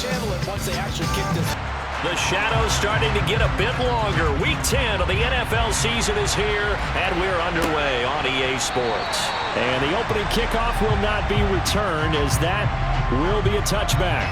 channel it once they actually kick this. The shadow's starting to get a bit longer. Week 10 of the NFL season is here, and we're underway on EA Sports. And the opening kickoff will not be returned, as that will be a touchback.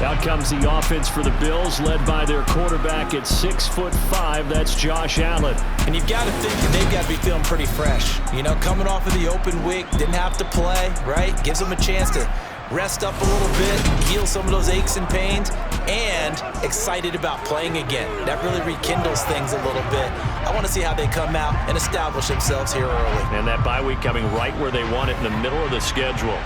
Out comes the offense for the Bills, led by their quarterback at 6'5". That's Josh Allen. And you've got to think that they've got to be feeling pretty fresh. You know, coming off of the open week, didn't have to play, right? Gives them a chance to rest up a little bit, heal some of those aches and pains, and excited about playing again. That really rekindles things a little bit. I want to see how they come out and establish themselves here early. And that bye week coming right where they want it, in the middle of the schedule.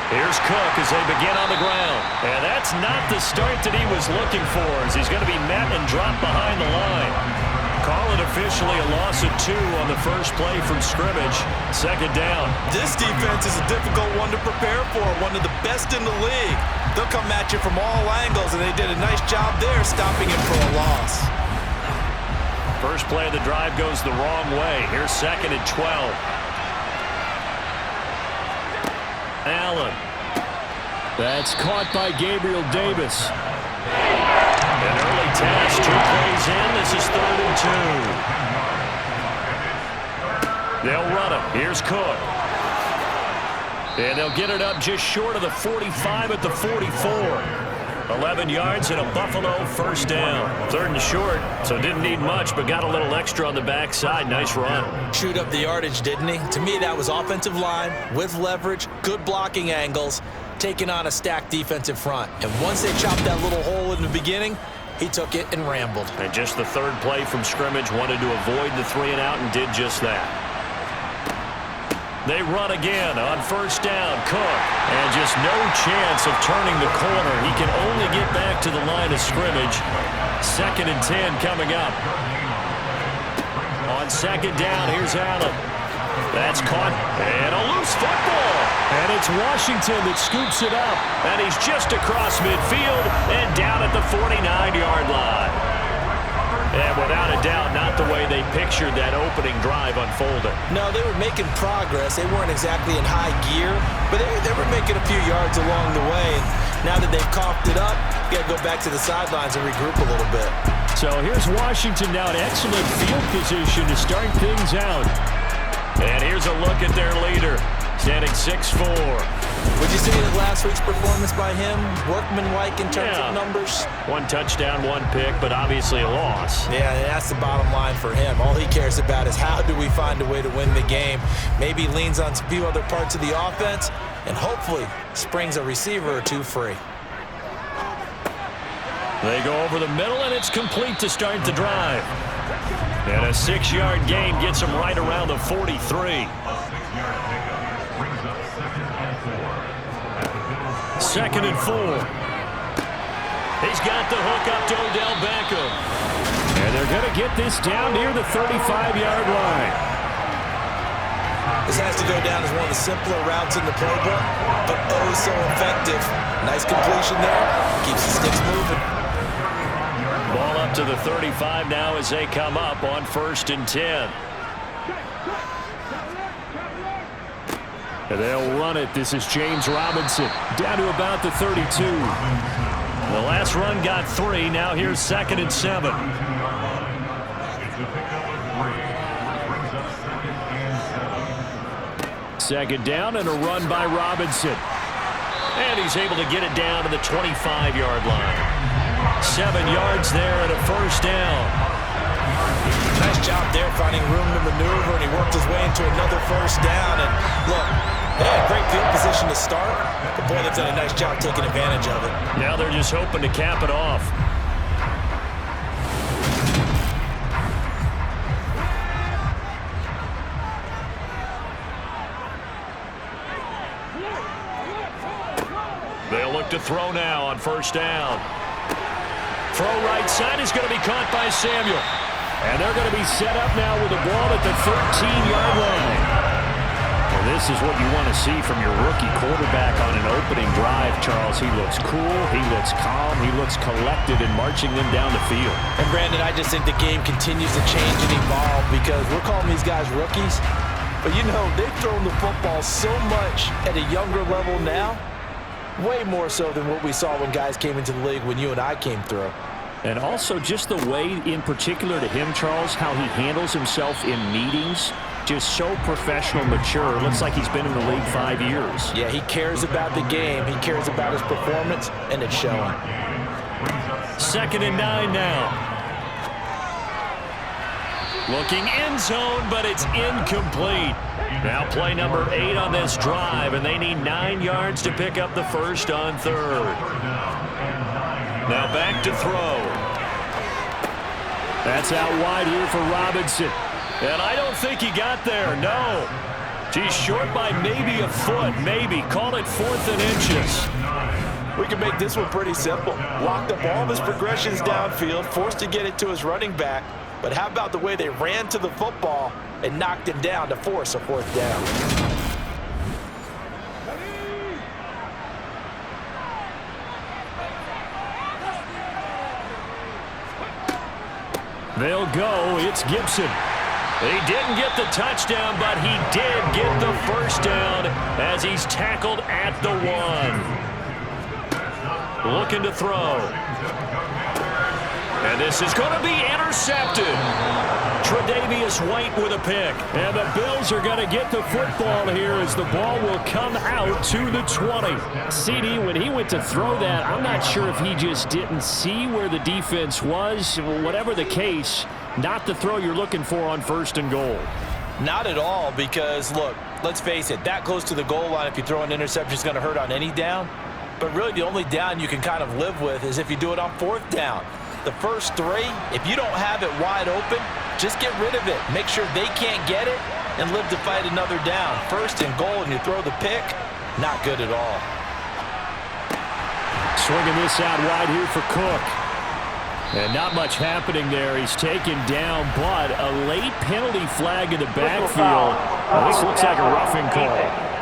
Here's Cook as they begin on the ground. And that's not the start that he was looking for, as he's going to be met and dropped behind the line. Call it officially a loss of 2 on the first play from scrimmage. Second down. This defense is a difficult one to prepare for, one of the best in the league. They'll come at you from all angles, and they did a nice job there stopping it for a loss. First play of the drive goes the wrong way. Here's 2nd and 12. Allen. That's caught by Gabriel Davis. An early task, 2 plays in. This is 3rd and 2. They'll run it. Here's Cook. And they'll get it up just short of the 45 at the 44. 11 yards and a Buffalo first down. 3rd and short, so didn't need much, but got a little extra on the backside. Nice run. Chewed up the yardage, didn't he? To me, that was offensive line with leverage, good blocking angles, taking on a stacked defensive front. And once they chopped that little hole in the beginning, he took it and rambled. And just the 3rd play from scrimmage, wanted to avoid the 3 and out and did just that. They run again on first down. Cook. And just no chance of turning the corner. He can only get back to the line of scrimmage. 2nd and 10 coming up. On 2nd down, here's Allen. That's caught. And a loose football. And it's Washington that scoops it up. And he's just across midfield and down at the 49-yard line. And without a doubt, not the way they pictured that opening drive unfolding. No, they were making progress. They weren't exactly in high gear, but they were making a few yards along the way. And now that they've coughed it up, you got to go back to the sidelines and regroup a little bit. So here's Washington now in excellent field position to start things out. And here's a look at their leader, standing 6'4". Would you say that last week's performance by him, workmanlike in terms of numbers? 1 touchdown, 1 pick, but obviously a loss. Yeah, that's the bottom line for him. All he cares about is how do we find a way to win the game. Maybe leans on a few other parts of the offense, and hopefully springs a receiver or 2 free. They go over the middle, and it's complete to start the drive. And a 6-yard gain gets him right around the 43. 2nd and 4. He's got the hook up to Odell Beckham. And they're going to get this down near the 35-yard line. This has to go down as one of the simpler routes in the playbook, but oh so effective. Nice completion there. Keeps the sticks moving. Ball up to the 35 now as they come up on 1st and 10. And they'll run it. This is James Robinson down to about the 32. The last run got 3. Now here's 2nd and 7. Second down and a run by Robinson. And he's able to get it down to the 25-yard line. 7 yards there and a first down. Nice job there finding room to maneuver, and he worked his way into another first down. And look, they had great field position to start, but boy, they've done a nice job taking advantage of it. Now they're just hoping to cap it off. They'll look to throw now on first down. Throw right side is going to be caught by Samuel. And they're going to be set up now with the ball at the 13-yard line. Well, this is what you want to see from your rookie quarterback on an opening drive, Charles. He looks cool, he looks calm, he looks collected in marching them down the field. And, Brandon, I just think the game continues to change and evolve because we're calling these guys rookies. But, you know, they've thrown the football so much at a younger level now, way more so than what we saw when guys came into the league when you and I came through. And also just the way, in particular to him, Charles, how he handles himself in meetings, just so professional, mature. Looks like he's been in the league 5 years. Yeah, he cares about the game. He cares about his performance, and it's showing. 2nd and 9 now. Looking end zone, but it's incomplete. Now play number 8 on this drive, and they need 9 yards to pick up the first on 3rd. Now back to throw. That's out wide here for Robinson. And I don't think he got there, no. He's short by maybe a foot, maybe. Call it 4th and inches. We can make this one pretty simple. Locked up all of his progressions downfield, forced to get it to his running back. But how about the way they ran to the football and knocked him down to force a 4th down? They'll go. It's Gibson. He didn't get the touchdown, but he did get the first down as he's tackled at the 1. Looking to throw. And this is going to be intercepted. Tre'Davious White with a pick. And the Bills are going to get the football here as the ball will come out to the 20. CD, when he went to throw that, I'm not sure if he just didn't see where the defense was. Whatever the case, not the throw you're looking for on 1st and goal. Not at all, because, look, let's face it, that close to the goal line, if you throw an interception, is going to hurt on any down. But really the only down you can kind of live with is if you do it on 4th down. The first 3, if you don't have it wide open, just get rid of it. Make sure they can't get it and live to fight another down. 1st and goal, and you throw the pick, not good at all. Swinging this out wide here for Cook. And not much happening there. He's taken down, but a late penalty flag in the backfield. Well, this looks like a roughing call.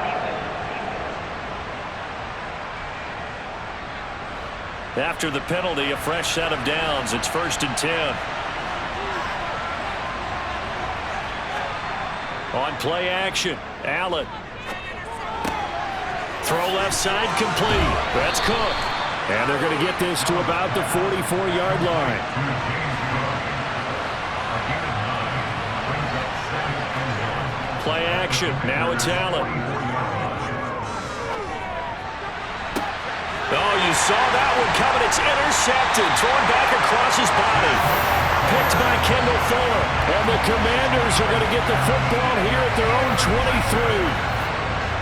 After the penalty, a fresh set of downs. It's 1st and 10. On play action, Allen. Throw left side complete. That's Cook. And they're going to get this to about the 44-yard line. Play action. Now it's Allen. Oh, you saw that one coming. It's intercepted. Thrown back across his body. Picked by Kendall Fuller. And the Commanders are going to get the football here at their own 23.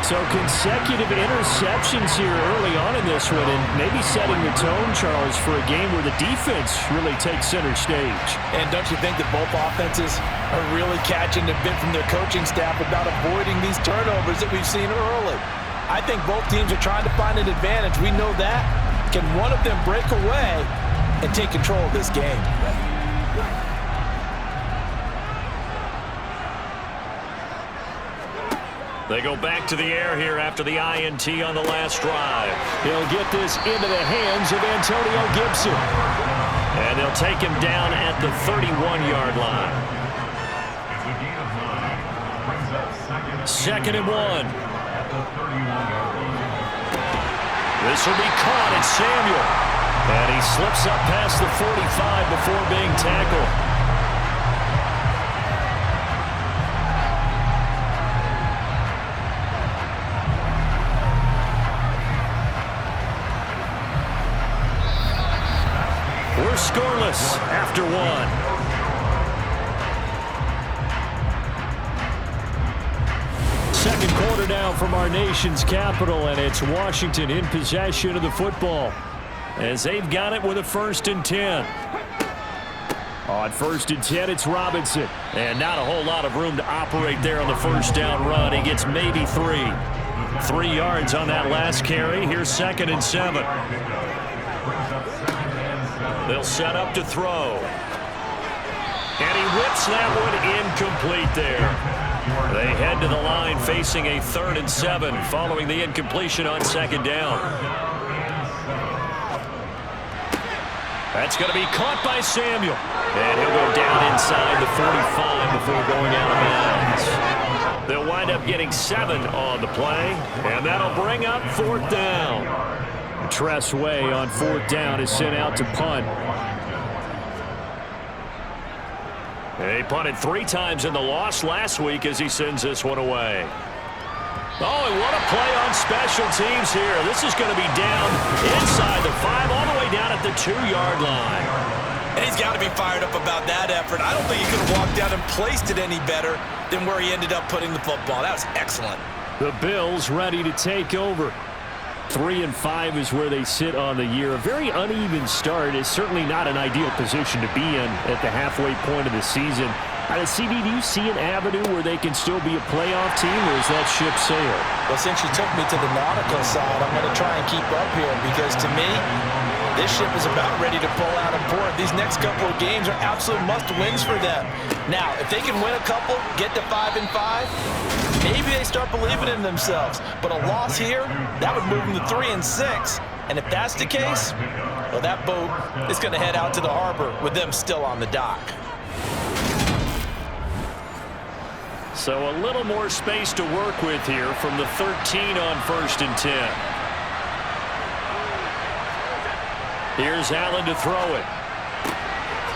So consecutive interceptions here early on in this one, and maybe setting the tone, Charles, for a game where the defense really takes center stage. And don't you think that both offenses are really catching the bit from their coaching staff about avoiding these turnovers that we've seen early? I think both teams are trying to find an advantage. We know that. Can one of them break away and take control of this game? They go back to the air here after the INT on the last drive. He'll get this into the hands of Antonio Gibson. And they'll take him down at the 31-yard line. 2nd and 1. This will be caught. It's Samuel. And he slips up past the 45 before being tackled. We're scoreless after 1. Second quarter now from our nation's capital, and it's Washington in possession of the football as they've got it with a 1st and 10. On 1st and 10, it's Robinson, and not a whole lot of room to operate there on the 1st down run. He gets maybe 3. 3 yards on that last carry. Here's 2nd and 7. They'll set up to throw. And he whips that one incomplete there. They head to the line facing a 3rd and 7 following the incompletion on 2nd down. That's going to be caught by Samuel. And he'll go down inside the 45 before going out of bounds. They'll wind up getting 7 on the play, and that'll bring up 4th down. Tress Way on 4th down is sent out to punt. He punted 3 times in the loss last week as he sends this one away. Oh, and what a play on special teams here. This is going to be down inside the 5, all the way down at the 2-yard line. And he's got to be fired up about that effort. I don't think he could have walked down and placed it any better than where he ended up putting the football. That was excellent. The Bills ready to take over. 3-5 is where they sit on the year. A very uneven start is certainly not an ideal position to be in at the halfway point of the season. CD, do you see an avenue where they can still be a playoff team, or is that ship sailed? Well, since you took me to the nautical side, I'm going to try and keep up here because to me, this ship is about ready to pull out of port. These next couple of games are absolute must-wins for them. Now, if they can win a couple, get to 5-5, maybe they start believing in themselves. But a loss here, that would move them to 3-6. And if that's the case, well, that boat is going to head out to the harbor with them still on the dock. So a little more space to work with here from the 13 on 1st and 10. Here's Allen to throw it.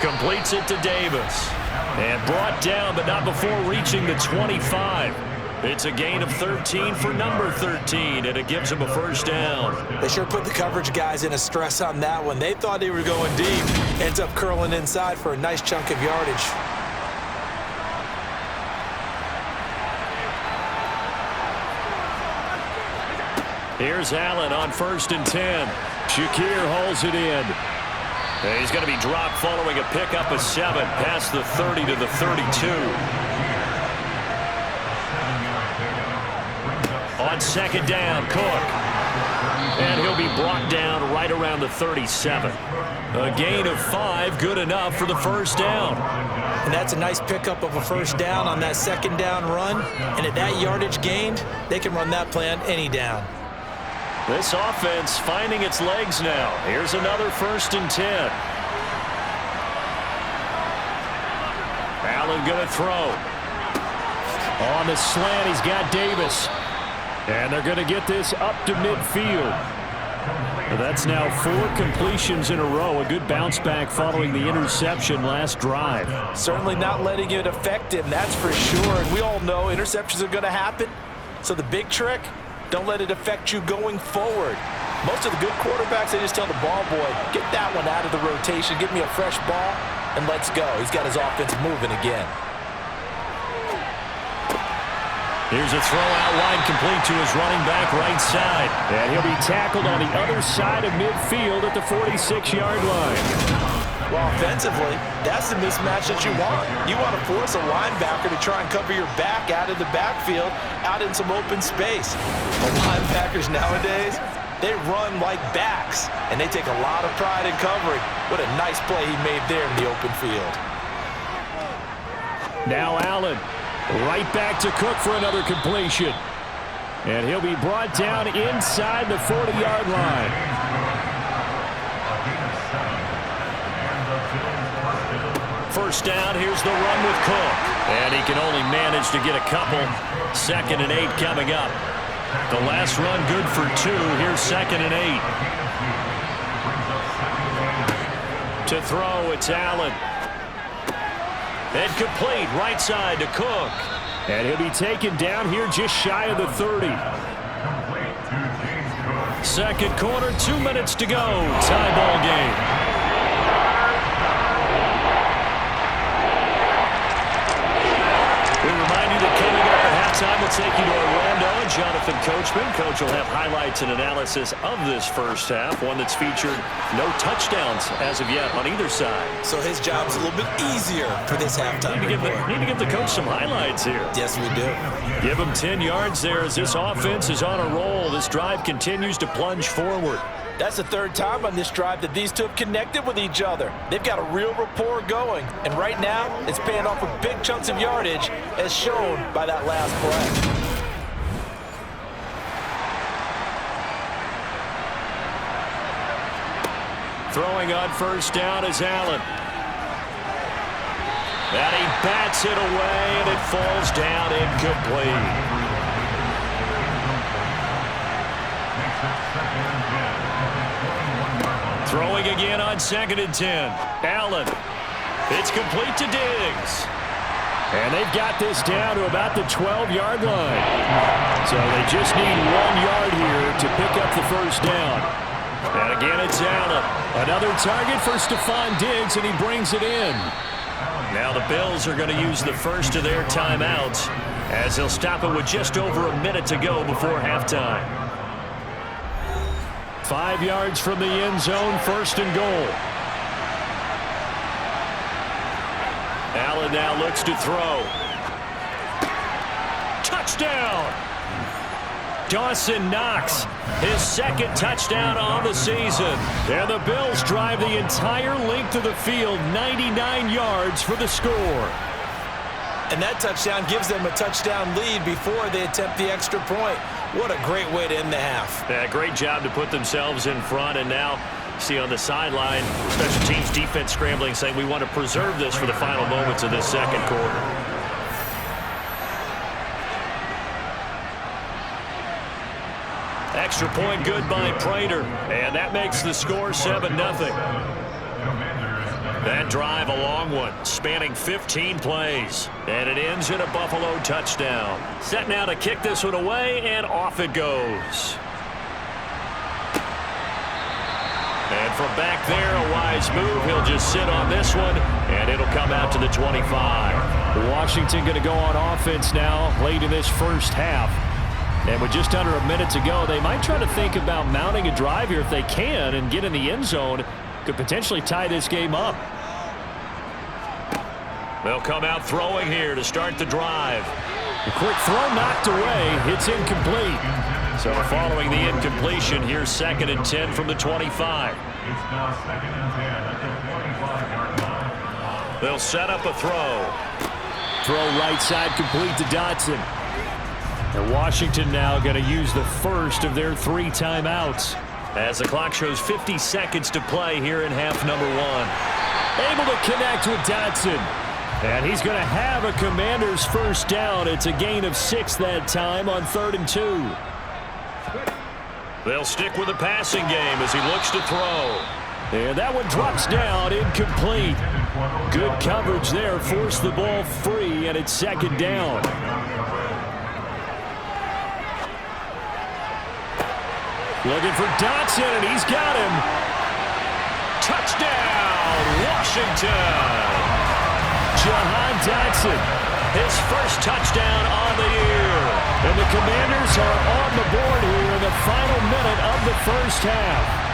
Completes it to Davis. And brought down, but not before reaching the 25. It's a gain of 13 for number 13, and it gives him a 1st down. They sure put the coverage guys in a stress on that one. They thought they were going deep. Ends up curling inside for a nice chunk of yardage. Here's Allen on 1st and 10. Shakir hauls it in. And he's going to be dropped following a pickup of 7 past the 30 to the 32. On 2nd down, Cook. And he'll be brought down right around the 37. A gain of 5, good enough for the 1st down. And that's a nice pickup of a 1st down on that 2nd down run. And at that yardage gained, they can run that play on any down. This offense finding its legs now. Here's another 1st and 10. Allen going to throw. On the slant, he's got Davis. And they're going to get this up to midfield. That's now 4 completions in a row. A good bounce back following the interception last drive. Certainly not letting it affect him, that's for sure. And we all know interceptions are going to happen. So the big trick, don't let it affect you going forward. Most of the good quarterbacks, they just tell the ball boy, get that one out of the rotation, give me a fresh ball, and let's go. He's got his offense moving again. Here's a throw out wide, complete to his running back right side. And he'll be tackled on the other side of midfield at the 46-yard line. Well, offensively, that's the mismatch that you want. You want to force a linebacker to try and cover your back out of the backfield, out in some open space. The linebackers nowadays, they run like backs, and they take a lot of pride in covering. What a nice play he made there in the open field. Now Allen, right back to Cook for another completion. And he'll be brought down inside the 40-yard line. First down, here's the run with Cook. And he can only manage to get a couple. 2nd and 8 coming up. The last run good for 2. Here's 2nd and 8. To throw, it's Allen. And complete, right side to Cook. And he'll be taken down here just shy of the 30. 2nd quarter, 2 minutes to go. Tie ball game. We remind you that coming up at halftime, we'll take you to Orlando and Jonathan Coachman. Coach will have highlights and analysis of this first half, one that's featured no touchdowns as of yet on either side. So his job's a little bit easier for this halftime. Need to give the coach some highlights here. Yes, we do. Give him 10 yards there as this offense is on a roll. This drive continues to plunge forward. That's the 3rd time on this drive that these two have connected with each other. They've got a real rapport going. And right now, it's paying off with big chunks of yardage, as shown by that last play. Throwing on 1st down is Allen. And he bats it away, and it falls down incomplete. Throwing again on 2nd and 10. Allen. It's complete to Diggs. And they've got this down to about the 12-yard line. So they just need 1 yard here to pick up the first down. And again, it's Allen. Another target for Stephon Diggs, and he brings it in. Now the Bills are going to use the first of their timeouts as they'll stop it with just over a minute to go before halftime. 5 yards from the end zone, 1st and goal. Allen now looks to throw. Touchdown! Dawson Knox, his 2nd touchdown on the season. And the Bills drive the entire length of the field, 99 yards for the score. And that touchdown gives them a touchdown lead before they attempt the extra point. What a great way to end the half. Yeah, great job to put themselves in front, and now see on the sideline, special teams defense scrambling, saying we want to preserve this for the final moments of this 2nd quarter. Extra point good by Prater, and that makes the score 7-0. That drive a long one, spanning 15 plays, and it ends in a Buffalo touchdown. Set now to kick this one away, and off it goes. And from back there, a wise move. He'll just sit on this one, and it'll come out to the 25. Washington going to go on offense now late in this first half. And with just under a minute to go, they might try to think about mounting a drive here if they can and get in the end zone. Could potentially tie this game up. They'll come out throwing here to start the drive. A quick throw knocked away. It's incomplete. So following the incompletion, here's 2nd and 10 from the 25. They'll set up a throw. Throw right side complete to Dotson. And Washington now going to use the first of their 3 timeouts. As the clock shows 50 seconds to play here in half number 1. Able to connect with Dotson. And he's going to have a Commander's first down. It's a gain of 6 that time on 3rd and 2. They'll stick with the passing game as he looks to throw. And that one drops down, incomplete. Good coverage there, forced the ball free, and it's 2nd down. Looking for Dotson, and he's got him. Touchdown, Washington! Jahan Dotson, his first touchdown on the year. And the Commanders are on the board here in the final minute of the first half.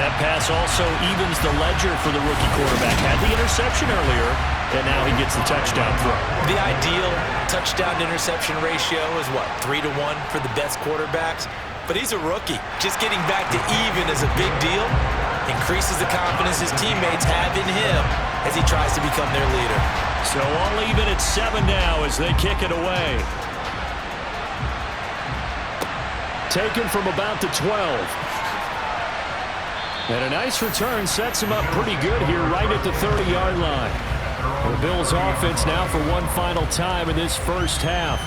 That pass also evens the ledger for the rookie quarterback. Had the interception earlier, and now he gets the touchdown throw. The ideal touchdown-to-interception ratio is what, 3-to-1 for the best quarterbacks? But he's a rookie. Just getting back to even is a big deal. Increases the confidence his teammates have in him as he tries to become their leader. So all even at 7 now as they kick it away. Taken from about the 12. And a nice return sets him up pretty good here right at the 30-yard line. The Bills offense now for one final time in this first half.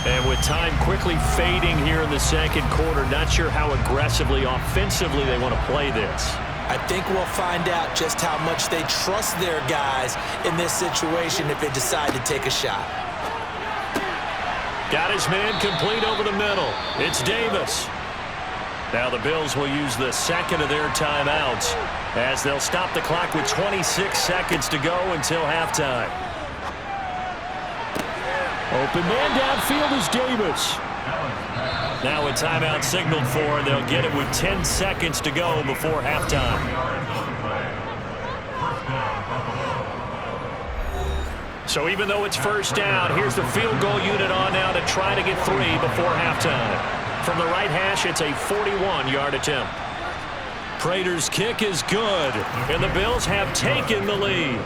And with time quickly fading here in the 2nd quarter, not sure how aggressively, offensively they want to play this. I think we'll find out just how much they trust their guys in this situation if they decide to take a shot. Got his man complete over the middle. It's Davis. Now the Bills will use the 2nd of their timeouts as they'll stop the clock with 26 seconds to go until halftime. Open man downfield is Davis. Now a timeout signaled for, and they'll get it with 10 seconds to go before halftime. So even though it's first down, here's the field goal unit on now to try to get 3 before halftime. From the right hash, it's a 41-yard attempt. Prater's kick is good, and the Bills have taken the lead.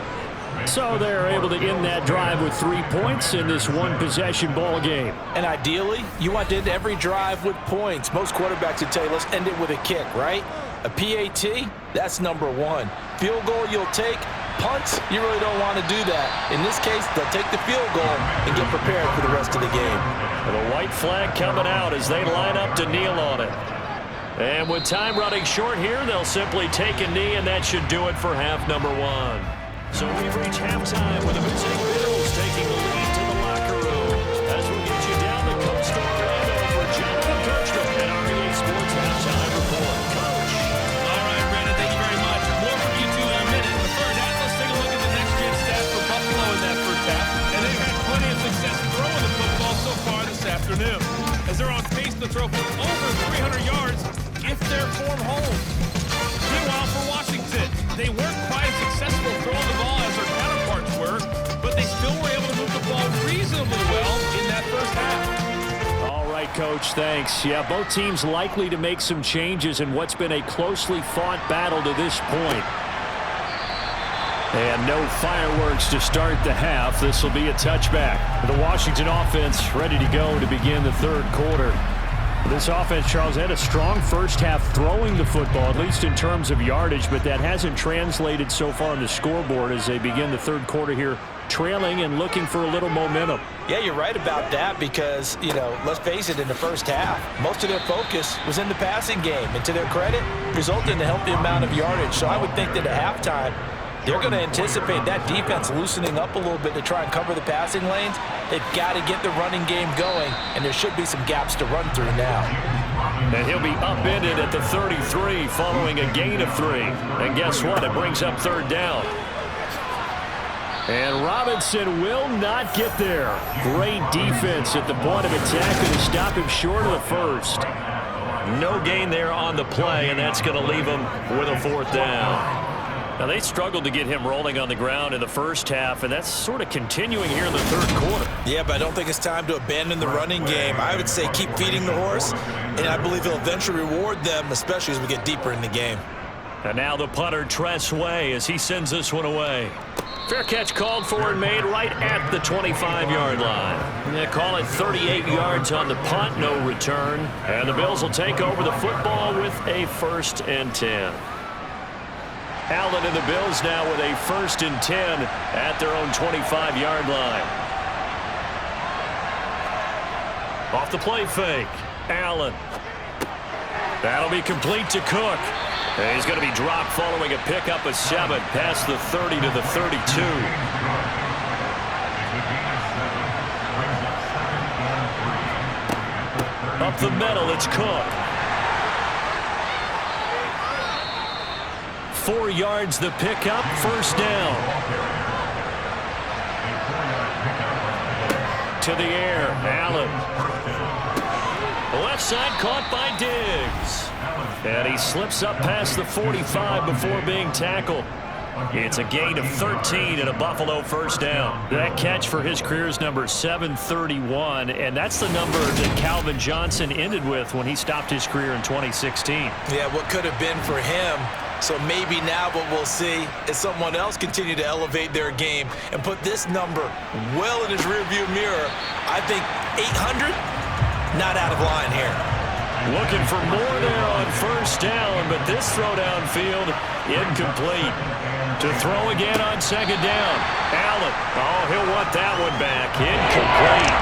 So they're able to end that drive with 3 points in this one-possession ball game. And ideally, you want to end every drive with points. Most quarterbacks would tell you, let's end it with a kick, right? A PAT, that's number 1. Field goal you'll take, Punts, you really don't want to do that. In this case, they'll take the field goal and get prepared for the rest of the game. And the white flag coming out as they line up to kneel on it. And with time running short here, they'll simply take a knee, and that should do it for half number one. So we've reached halftime with the visiting Bills taking the lead to the locker room. As we get you down the coast to Orlando for Jonathan Kirchner and REA Sports Halftime Report. Coach. All right, Brandon, thank you very much. More from you two in a minute. In the third half, let's take a look at the next-gen stats for Buffalo in that first half. And they've had plenty of success throwing the football so far this afternoon, as they're on pace to throw for over 300 yards if their form holds. Meanwhile, for Washington, they weren't quite as successful throwing the ball as their counterparts were, but they still were able to move the ball reasonably well in that first half. All right, Coach, thanks. Yeah, both teams likely to make some changes in what's been a closely fought battle to this point. And no fireworks to start the half. This will be a touchback. The Washington offense ready to go to begin the third quarter. This offense, Charles, had a strong first half throwing the football, at least in terms of yardage, but that hasn't translated so far on the scoreboard as they begin the third quarter here, trailing and looking for a little momentum. Yeah, you're right about that because, let's face it, in the first half, most of their focus was in the passing game. And to their credit, resulted in a healthy amount of yardage. So I would think that at halftime, they're going to anticipate that defense loosening up a little bit to try and cover the passing lanes. They've got to get the running game going, and there should be some gaps to run through now. And he'll be upended at the 33 following a gain of 3. And guess what? It brings up third down. And Robinson will not get there. Great defense at the point of attack to stop him short of the first. No gain there on the play, and that's going to leave him with a fourth down. Now, they struggled to get him rolling on the ground in the first half, and that's sort of continuing here in the third quarter. Yeah, but I don't think it's time to abandon the running game. I would say keep feeding the horse, and I believe he'll eventually reward them, especially as we get deeper in the game. And now the punter, Tress Way, as he sends this one away. Fair catch called for and made right at the 25-yard line. They call it 38 yards on the punt, no return. And the Bills will take over the football with a 1st and 10. Allen and the Bills now with a 1st and 10 at their own 25-yard line. Off the play fake. Allen. That'll be complete to Cook. And he's going to be dropped following a pickup of 7 past the 30 to the 32. Up the middle, it's Cook. 4 yards the pickup, 1st down. To the air, Allen. Left side caught by Diggs. And he slips up past the 45 before being tackled. It's a gain of 13 and a Buffalo 1st down. That catch for his career's number 731, and that's the number that Calvin Johnson ended with when he stopped his career in 2016. Yeah, what could have been for him. So maybe now what we'll see is someone else continue to elevate their game and put this number well in his rearview mirror. I think 800, not out of line here. Looking for more there on 1st down, but this throw downfield incomplete. To throw again on 2nd down. Allen. Oh, he'll want that one back. Incomplete.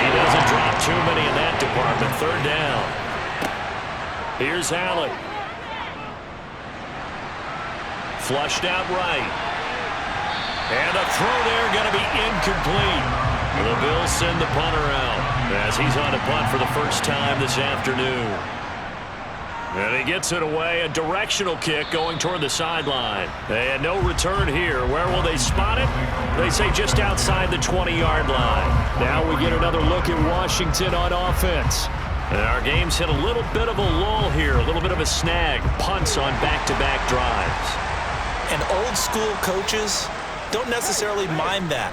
He doesn't drop too many in that department. 3rd down. Here's Allen. Flushed out right. And a throw there going to be incomplete. The Bills send the punter out as he's on a punt for the first time this afternoon. And he gets it away, a directional kick going toward the sideline. And no return here. Where will they spot it? They say just outside the 20-yard line. Now we get another look at Washington on offense. And our game's hit a little bit of a lull here, a little bit of a snag. Punts on back-to-back drives. And old school coaches don't necessarily mind that.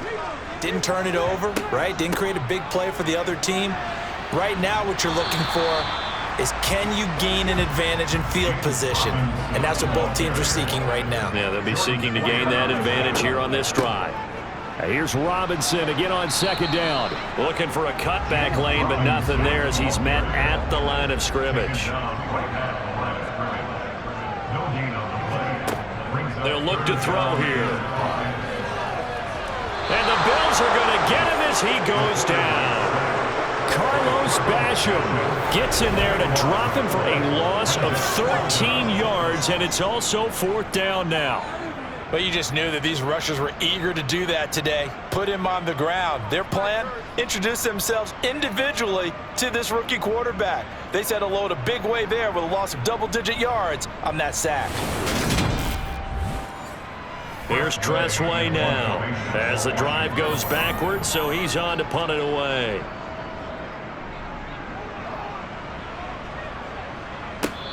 Didn't turn it over, right? Didn't create a big play for the other team. Right now what you're looking for is can you gain an advantage in field position? And that's what both teams are seeking right now. Yeah, they'll be seeking to gain that advantage here on this drive. Here's Robinson again on 2nd down. Looking for a cutback lane, but nothing there as he's met at the line of scrimmage. They'll look to throw here. And the Bills are going to get him as he goes down. Carlos Basham gets in there to drop him for a loss of 13 yards, and it's also 4th down now. Well, you just knew that these rushers were eager to do that today. Put him on the ground. Their plan, introduce themselves individually to this rookie quarterback. They said hello to Big Way there with a loss of double-digit yards on that sack. Here's Tressway now as the drive goes backwards, so he's on to punt it away.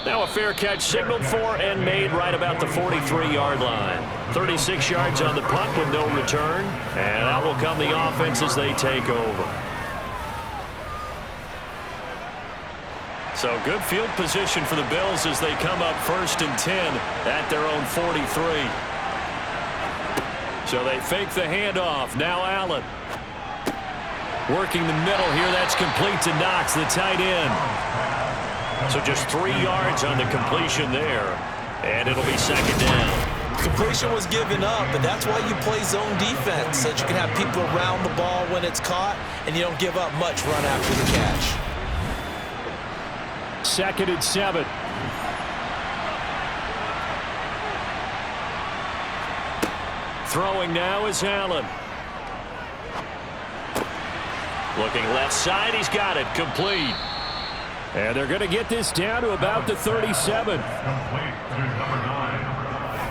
Now a fair catch signaled for and made right about the 43-yard line. 36 yards on the punt with no return. And out will come the offense as they take over. So good field position for the Bills as they come up 1st and 10 at their own 43. So they fake the handoff. Now Allen. Working the middle here. That's complete to Knox, the tight end. So just 3 yards on the completion there. And it'll be 2nd down. Completion was given up, but that's why you play zone defense, so that you can have people around the ball when it's caught, and you don't give up much run after the catch. 2nd and 7. Throwing now is Allen. Looking left side, he's got it, complete. And they're going to get this down to about the 37.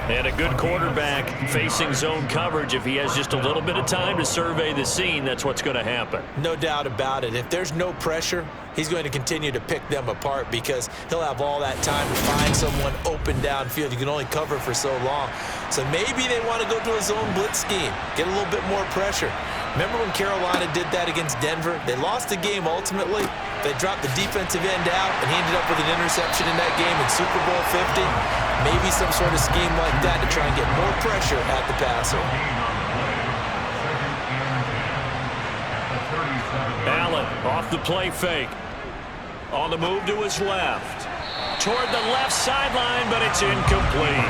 And a good quarterback facing zone coverage. If he has just a little bit of time to survey the scene, that's what's going to happen. No doubt about it. If there's no pressure, he's going to continue to pick them apart because he'll have all that time to find someone open downfield. You can only cover for so long. So maybe they want to go to a zone blitz scheme, get a little bit more pressure. Remember when Carolina did that against Denver? They lost the game ultimately. They dropped the defensive end out, and he ended up with an interception in that game in Super Bowl 50. Maybe some sort of scheme like that to try and get more pressure at the passer. Allen off the play fake. On the move to his left. Toward the left sideline, but it's incomplete.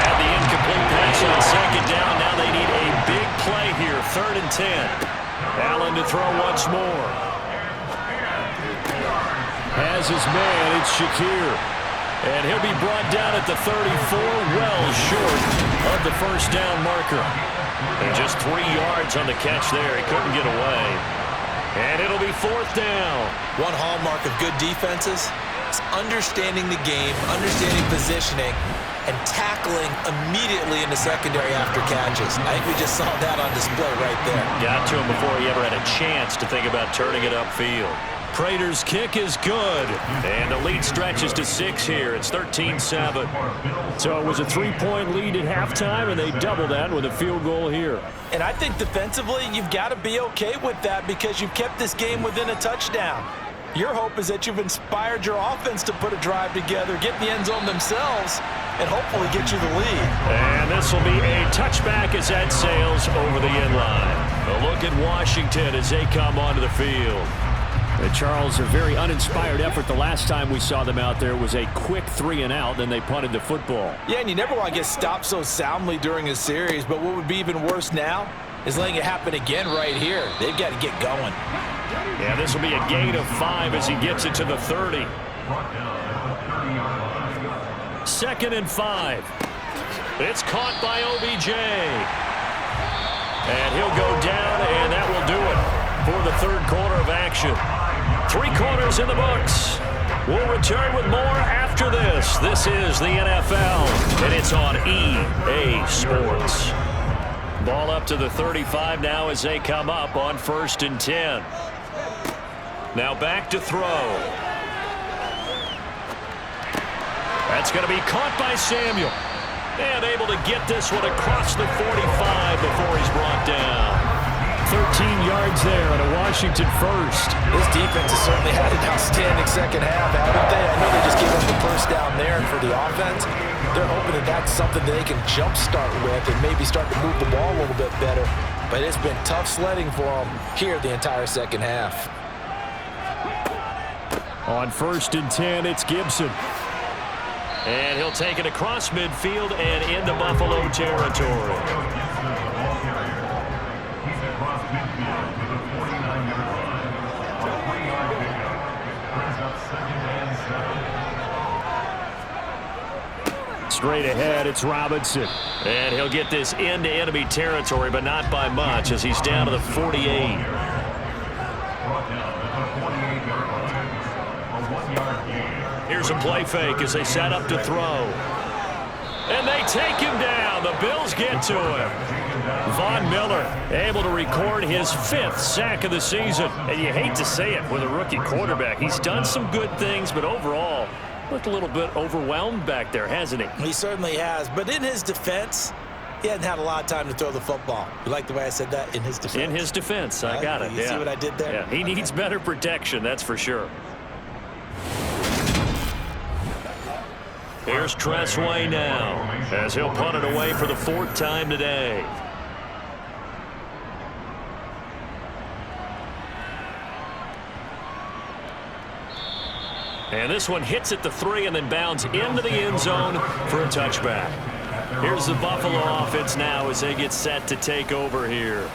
Had the incomplete pass on 2nd down. Now they need a big play here. 3rd and 10. Allen to throw once more. Has his man, it's Shakir. And he'll be brought down at the 34, well short of the 1st down marker. And just 3 yards on the catch there. He couldn't get away. And it'll be 4th down. One hallmark of good defenses is understanding the game, understanding positioning, and tackling immediately in the secondary after catches. I think we just saw that on display right there. Got to him before he ever had a chance to think about turning it upfield. Prater's kick is good. And the lead stretches to 6 here. It's 13-7. So it was a 3-point lead at halftime, and they double that with a field goal here. And I think defensively, you've got to be okay with that because you've kept this game within a touchdown. Your hope is that you've inspired your offense to put a drive together, get in the end zone themselves, and hopefully get you the lead. And this will be a touchback as that sails over the end line. A look at Washington as they come onto the field. Charles, a very uninspired effort. The last time we saw them out there was a quick 3-and-out, then they punted the football. Yeah, and you never want to get stopped so soundly during a series, but what would be even worse now is letting it happen again right here. They've got to get going. Yeah, this will be a gain of 5 as he gets it to the 30. 2nd and 5. It's caught by OBJ. And he'll go down, and that will do it for the 3rd quarter of action. 3 quarters in the books. We'll return with more after this. This is the NFL, and it's on EA Sports. Ball up to the 35 now as they come up on 1st and 10. Now back to throw. That's going to be caught by Samuel. And able to get this one across the 45 before he's brought down. 13 yards there on a Washington first. This defense has certainly had an outstanding second half, haven't they? I know they just gave up the first down there, and for the offense, they're hoping that that's something that they can jumpstart with and maybe start to move the ball a little bit better. But it's been tough sledding for them here the entire second half. On 1st and 10, it's Gibson. And he'll take it across midfield and into Buffalo territory. Straight ahead, it's Robinson. And he'll get this into enemy territory, but not by much as he's down to the 48. Here's a play fake as they set up to throw. And they take him down. The Bills get to him. Von Miller able to record his 5th sack of the season. And you hate to say it with a rookie quarterback. He's done some good things, but overall, looked a little bit overwhelmed back there, hasn't he? He certainly has. But in his defense, he hadn't had a lot of time to throw the football. You like the way I said that? In his defense. In his defense. I got it. You see what I did there? Yeah, he needs better protection, that's for sure. Here's Tressway now as he'll punt it away for the 4th time today. And this one hits at the 3 and then bounds into the end zone for a touchback. Here's the Buffalo offense now as they get set to take over here.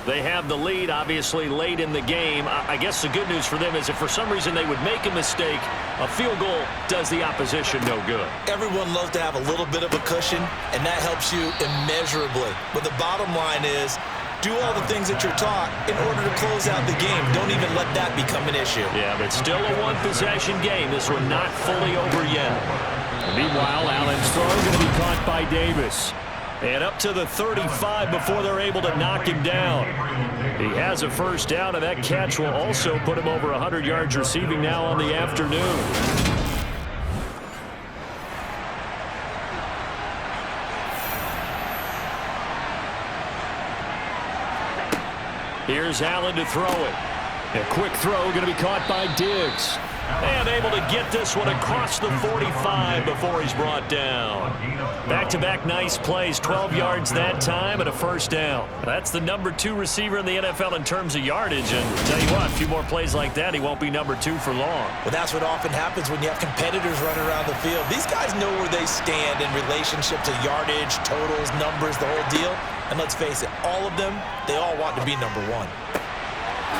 They have the lead, obviously, late in the game. I guess the good news for them is if for some reason they would make a mistake, a field goal does the opposition no good. Everyone loves to have a little bit of a cushion, and that helps you immeasurably. But the bottom line is, do all the things that you're taught in order to close out the game. Don't even let that become an issue. Yeah, but still a one-possession game. This one not fully over yet. Meanwhile, Allen's throw going to be caught by Davis. And up to the 35 before they're able to knock him down. He has a first down, and that catch will also put him over 100 yards receiving now on the afternoon. Here's Allen to throw it. A quick throw going to be caught by Diggs. And able to get this one across the 45 before he's brought down. Back-to-back nice plays, 12 yards that time and a first down. That's the number 2 receiver in the NFL in terms of yardage. And tell you what, a few more plays like that, he won't be number 2 for long. Well, that's what often happens when you have competitors running around the field. These guys know where they stand in relationship to yardage, totals, numbers, the whole deal. And let's face it, all of them, they all want to be number 1.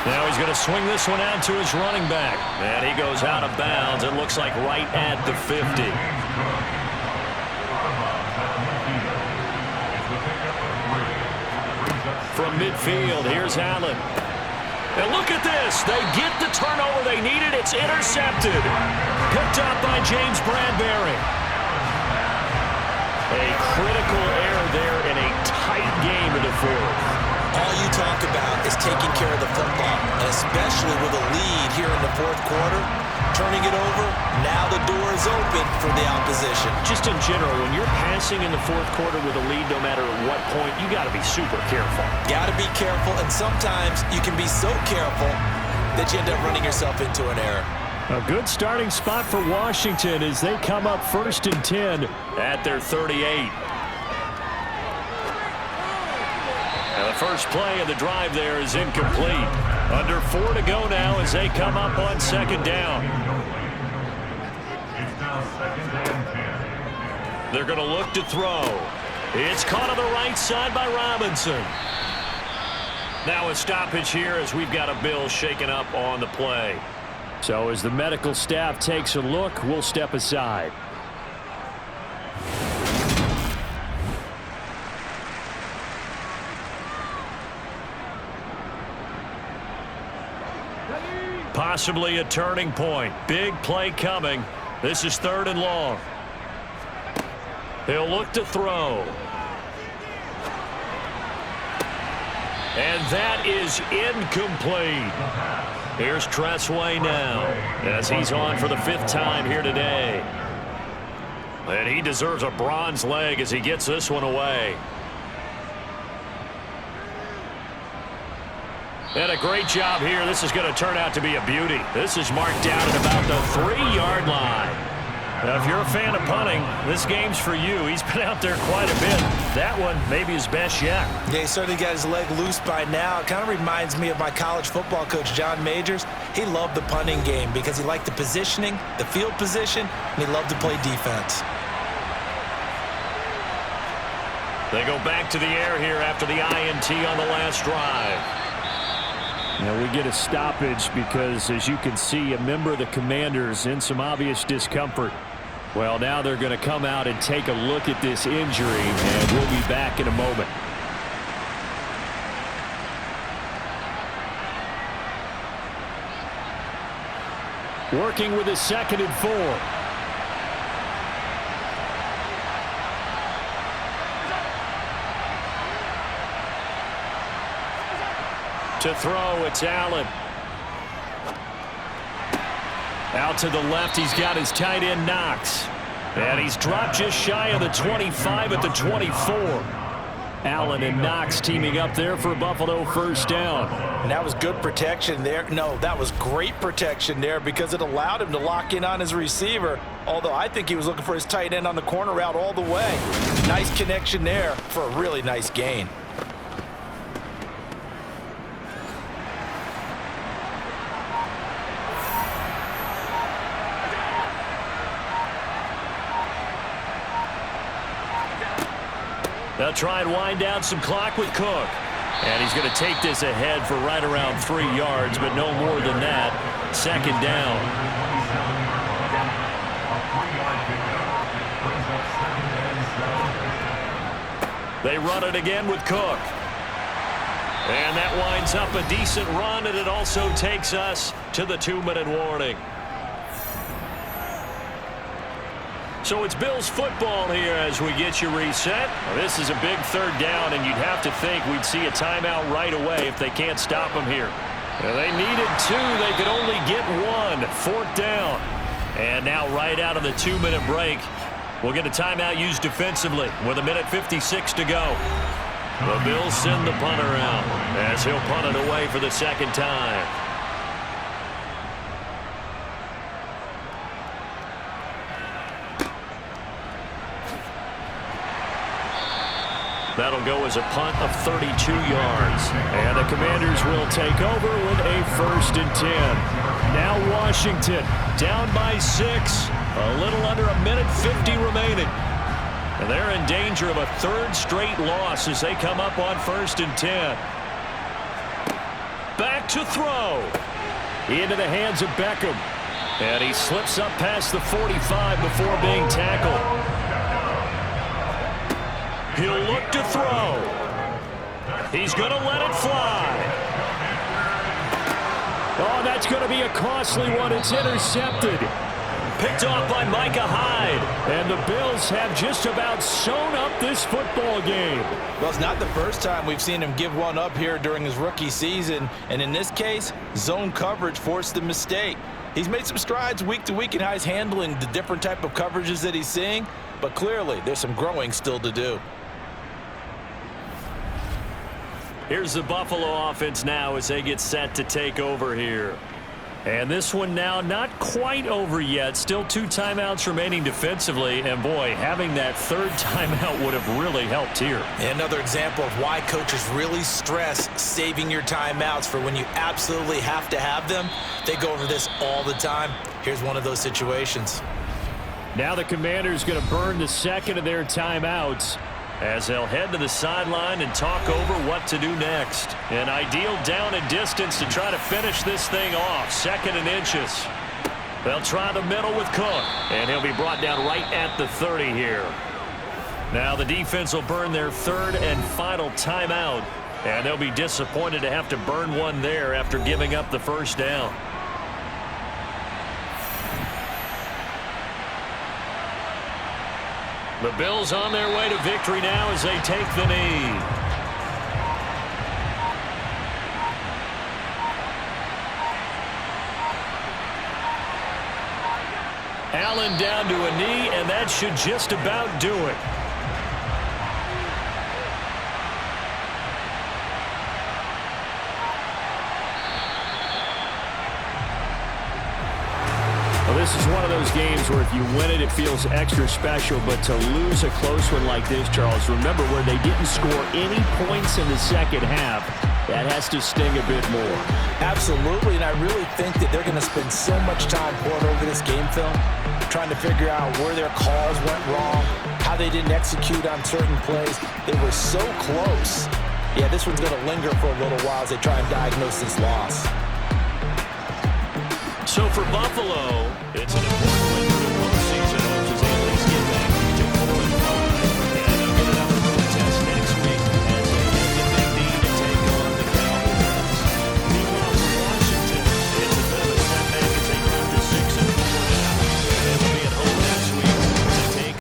Now he's going to swing this one out to his running back. And he goes out of bounds. It looks like right at the 50. From midfield, here's Allen. And look at this. They get the turnover they needed. It's intercepted. Picked up by James Bradbury. A critical error there in a tight game in the 4th. All you talk about is taking care of the football, and especially with a lead here in the 4th quarter, turning it over, now the door is open for the opposition. Just in general, when you're passing in the 4th quarter with a lead, no matter what point, you got to be super careful. Got to be careful, and sometimes you can be so careful that you end up running yourself into an error. A good starting spot for Washington as they come up 1st and 10 at their 38. And the first play of the drive there is incomplete. Under 4 to go now as they come up on 2nd down. They're going to look to throw. It's caught on the right side by Robinson. Now a stoppage here as we've got a Bill shaken up on the play. So as the medical staff takes a look, we'll step aside. Possibly a turning point. Big play coming. This is 3rd and long. He'll look to throw. And that is incomplete. Here's Tressway now as he's on for the 5th time here today. And he deserves a bronze leg as he gets this one away. And a great job here. This is going to turn out to be a beauty. This is marked down at about the 3-yard line. Now, if you're a fan of punting, this game's for you. He's been out there quite a bit. That one, maybe his best yet. Yeah, he certainly got his leg loose by now. It kind of reminds me of my college football coach, John Majors. He loved the punting game because he liked the positioning, the field position, and he loved to play defense. They go back to the air here after the INT on the last drive. Now we get a stoppage because, as you can see, a member of the Commanders in some obvious discomfort. Well, now they're going to come out and take a look at this injury, and we'll be back in a moment. Working with a 2nd and 4. To throw, it's Allen. Out to the left, he's got his tight end Knox. And he's dropped just shy of the 25 at the 24. Allen and Knox teaming up there for Buffalo first down. And that was good protection there. No, that was great protection there because it allowed him to lock in on his receiver, although I think he was looking for his tight end on the corner route all the way. Nice connection there for a really nice gain. They'll try and wind down some clock with Cook. And he's going to take this ahead for right around 3 yards, but no more than that. 2nd down. They run it again with Cook. And that winds up a decent run, and it also takes us to the 2-minute warning. So it's Bills football here as we get you reset. This is a big 3rd down, and you'd have to think we'd see a timeout right away if they can't stop them here. Well, they needed 2. They could only get 1. 4th down. And now right out of the 2-minute break, we'll get a timeout used defensively with 1:56 to go. The Bills send the punter out as he'll punt it away for the 2nd time. That'll go as a punt of 32 yards. And the Commanders will take over with a 1st and 10. Now Washington Down by 6. A little under 1:50 remaining. And they're in danger of a 3rd straight loss as they come up on 1st and 10. Back to throw. into the hands of Beckham. And he slips up past the 45 before being tackled. He'll look to throw. He's going to let it fly. Oh, that's going to be a costly one. It's intercepted. Picked off by Micah Hyde. And the Bills have just about sewn up this football game. Well, it's not the first time we've seen him give one up here during his rookie season. And in this case, zone coverage forced the mistake. He's made some strides week to week in how he's handling the different type of coverages that he's seeing. But clearly, there's some growing still to do. Here's the Buffalo offense now as they get set to take over here. And this one now not quite over yet. Still 2 timeouts remaining defensively. And, boy, having that 3rd timeout would have really helped here. Another example of why coaches really stress saving your timeouts for when you absolutely have to have them. They go over this all the time. Here's one of those situations. Now the Commanders going to burn the 2nd of their timeouts, as they'll head to the sideline and talk over what to do next. An ideal down and distance to try to finish this thing off. 2nd and inches. They'll try the middle with Cook, and he'll be brought down right at the 30 here. Now the defense will burn their 3rd and final timeout, and they'll be disappointed to have to burn one there after giving up the 1st down. The Bills on their way to victory now as they take the knee. Allen down to a knee, and that should just about do it. Well, this is one of those games where if you win it, it feels extra special. But to lose a close one like this, Charles, remember where they didn't score any points in the second half, that has to sting a bit more. Absolutely, and I really think that they're going to spend so much time pouring over this game film, trying to figure out where their calls went wrong, how they didn't execute on certain plays. They were so close. Yeah, this one's going to linger for a little while as they try and diagnose this loss. So for Buffalo, it's an important win.